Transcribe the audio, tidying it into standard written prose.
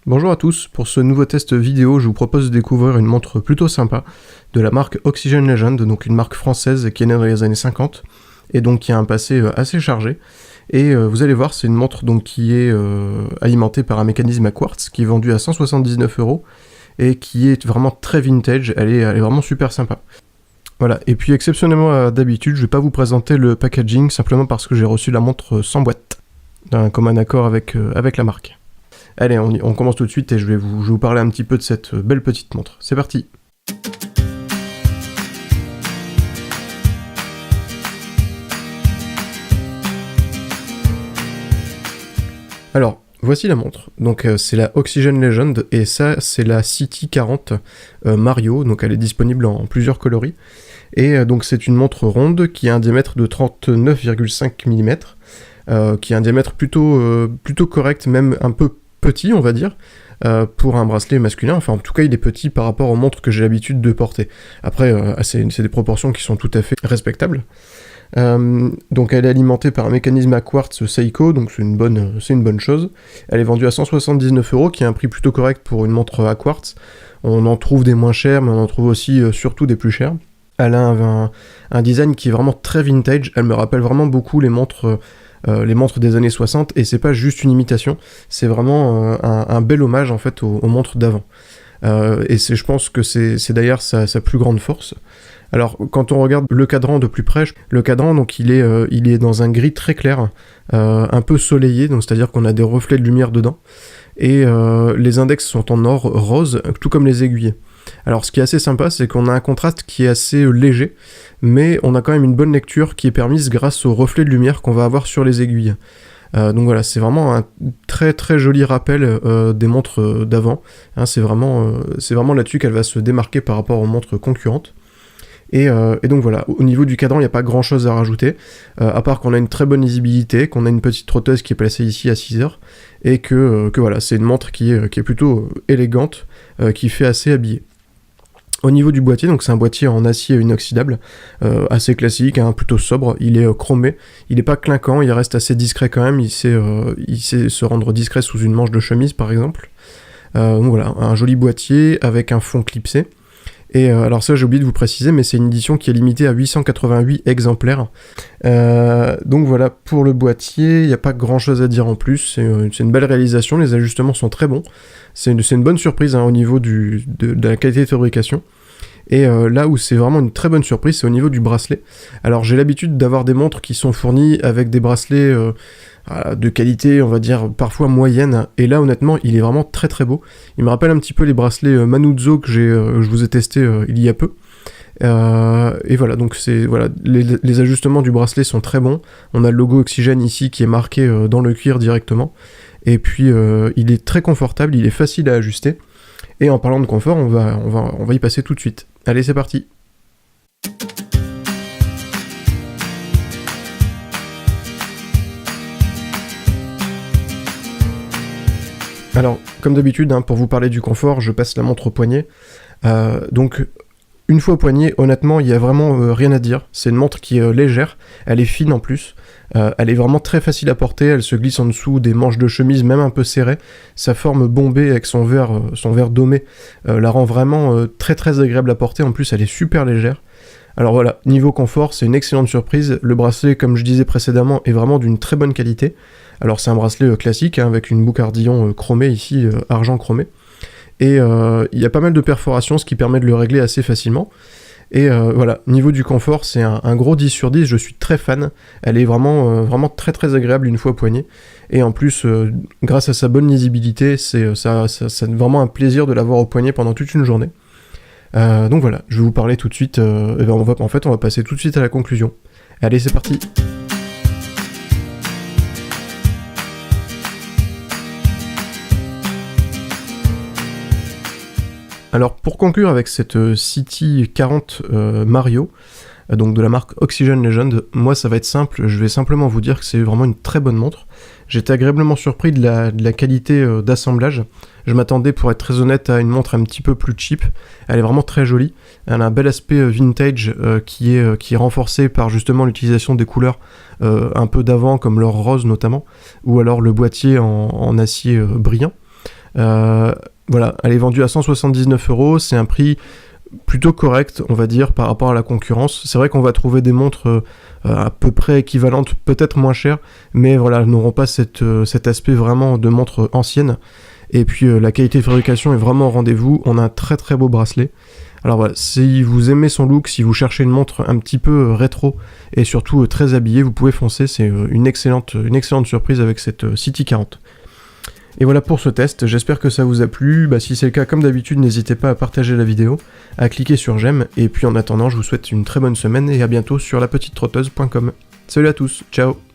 Bonjour à tous, pour ce nouveau test vidéo, je vous propose de découvrir une montre plutôt sympa de la marque Oxygen Legend, donc une marque française qui est née dans les années 50 et donc qui a un passé assez chargé. Et vous allez voir, c'est une montre donc qui est alimentée par un mécanisme à quartz qui est vendu à 179€ et qui est vraiment très vintage, elle est vraiment super sympa. Voilà, et puis exceptionnellement d'habitude, je vais pas vous présenter le packaging simplement parce que j'ai reçu la montre sans boîte, d'un commun accord avec la marque. Allez, on commence tout de suite et je vais vous parler un petit peu de cette belle petite montre. C'est parti! Alors, voici la montre. Donc c'est la Oxygen Legend et ça c'est la City 40 Mario, donc elle est disponible en plusieurs coloris. Et donc c'est une montre ronde qui a un diamètre de 39,5 mm, qui a un diamètre plutôt correct, même un peu petit on va dire, pour un bracelet masculin. Enfin en tout cas il est petit par rapport aux montres que j'ai l'habitude de porter. Après c'est des proportions qui sont tout à fait respectables. Donc elle est alimentée par un mécanisme à quartz Seiko, donc c'est une bonne chose. Elle est vendue à 179€, qui est un prix plutôt correct pour une montre à quartz. On en trouve des moins chers, mais on en trouve aussi surtout des plus chers. Elle a un design qui est vraiment très vintage, elle me rappelle vraiment beaucoup les montres des années 60, et c'est pas juste une imitation, c'est vraiment un bel hommage en fait aux montres d'avant. Et je pense que c'est d'ailleurs sa plus grande force. Alors quand on regarde le cadran de plus près, le cadran donc il est dans un gris très clair, un peu soleillé, donc c'est-à-dire qu'on a des reflets de lumière dedans, et les index sont en or rose, tout comme les aiguilles. Alors ce qui est assez sympa, c'est qu'on a un contraste qui est assez léger, mais on a quand même une bonne lecture qui est permise grâce aux reflets de lumière qu'on va avoir sur les aiguilles. Donc voilà, c'est vraiment un très très joli rappel des montres d'avant. Hein, c'est vraiment là-dessus qu'elle va se démarquer par rapport aux montres concurrentes. Et donc voilà, au niveau du cadran, il n'y a pas grand chose à rajouter, à part qu'on a une très bonne lisibilité, qu'on a une petite trotteuse qui est placée ici à 6h, et que voilà, c'est une montre qui est plutôt élégante, qui fait assez habillée. Au niveau du boîtier, donc c'est un boîtier en acier inoxydable, assez classique, hein, plutôt sobre, il est chromé, il n'est pas clinquant, il reste assez discret quand même, il sait se rendre discret sous une manche de chemise par exemple. Donc voilà, un joli boîtier avec un fond clipsé. Et alors ça j'ai oublié de vous préciser, mais c'est une édition qui est limitée à 888 exemplaires. Donc voilà, pour le boîtier, il n'y a pas grand chose à dire en plus, c'est une belle réalisation, les ajustements sont très bons, c'est une bonne surprise hein, au niveau de la qualité de fabrication. Et là où c'est vraiment une très bonne surprise, c'est au niveau du bracelet. Alors j'ai l'habitude d'avoir des montres qui sont fournies avec des bracelets de qualité, on va dire, parfois moyenne, et là honnêtement il est vraiment très très beau. Il me rappelle un petit peu les bracelets Manuzzo que je vous ai testé il y a peu. Et voilà, donc les ajustements du bracelet sont très bons. On a le logo Oxygène ici qui est marqué dans le cuir directement. Et puis il est très confortable, il est facile à ajuster. Et en parlant de confort, on va y passer tout de suite. Allez, c'est parti. Alors, comme d'habitude, hein, pour vous parler du confort, je passe la montre au poignet. Donc, une fois au poignet, honnêtement, il n'y a vraiment rien à dire. C'est une montre qui est légère, elle est fine en plus, elle est vraiment très facile à porter, elle se glisse en dessous des manches de chemise, même un peu serrées. Sa forme bombée avec son verre domé la rend vraiment très très agréable à porter, en plus elle est super légère. Alors voilà, niveau confort, c'est une excellente surprise. Le bracelet, comme je disais précédemment, est vraiment d'une très bonne qualité. Alors c'est un bracelet classique, hein, avec une boucle ardillon chromée ici, argent chromé. Et il y a pas mal de perforations, ce qui permet de le régler assez facilement. Et voilà, niveau du confort, c'est un gros 10 sur 10, je suis très fan. Elle est vraiment très très agréable une fois au poignet. Et en plus, grâce à sa bonne lisibilité, c'est vraiment un plaisir de l'avoir au poignet pendant toute une journée. Donc voilà, je vais vous parler tout de suite, on va passer tout de suite à la conclusion. Allez, c'est parti. Alors pour conclure avec cette City 40 Mario, donc de la marque Oxygen Legend, moi ça va être simple, je vais simplement vous dire que c'est vraiment une très bonne montre. J'étais agréablement surpris de la qualité d'assemblage. Je m'attendais, pour être très honnête, à une montre un petit peu plus cheap. Elle est vraiment très jolie. Elle a un bel aspect vintage qui est renforcé par justement l'utilisation des couleurs un peu d'avant, comme l'or rose notamment, ou alors le boîtier en acier brillant. Voilà, elle est vendue à 179 €, c'est un prix plutôt correct, on va dire, par rapport à la concurrence. C'est vrai qu'on va trouver des montres à peu près équivalentes, peut-être moins chères, mais voilà, elles n'auront pas cet aspect vraiment de montre ancienne. Et puis la qualité de fabrication est vraiment au rendez-vous, on a un très très beau bracelet. Alors voilà, si vous aimez son look, si vous cherchez une montre un petit peu rétro et surtout très habillée, vous pouvez foncer, c'est une excellente surprise avec cette City 40. Et voilà pour ce test, j'espère que ça vous a plu. Si c'est le cas, comme d'habitude, n'hésitez pas à partager la vidéo, à cliquer sur j'aime, et puis en attendant, je vous souhaite une très bonne semaine et à bientôt sur lapetitetrotteuse.com. Salut à tous, ciao.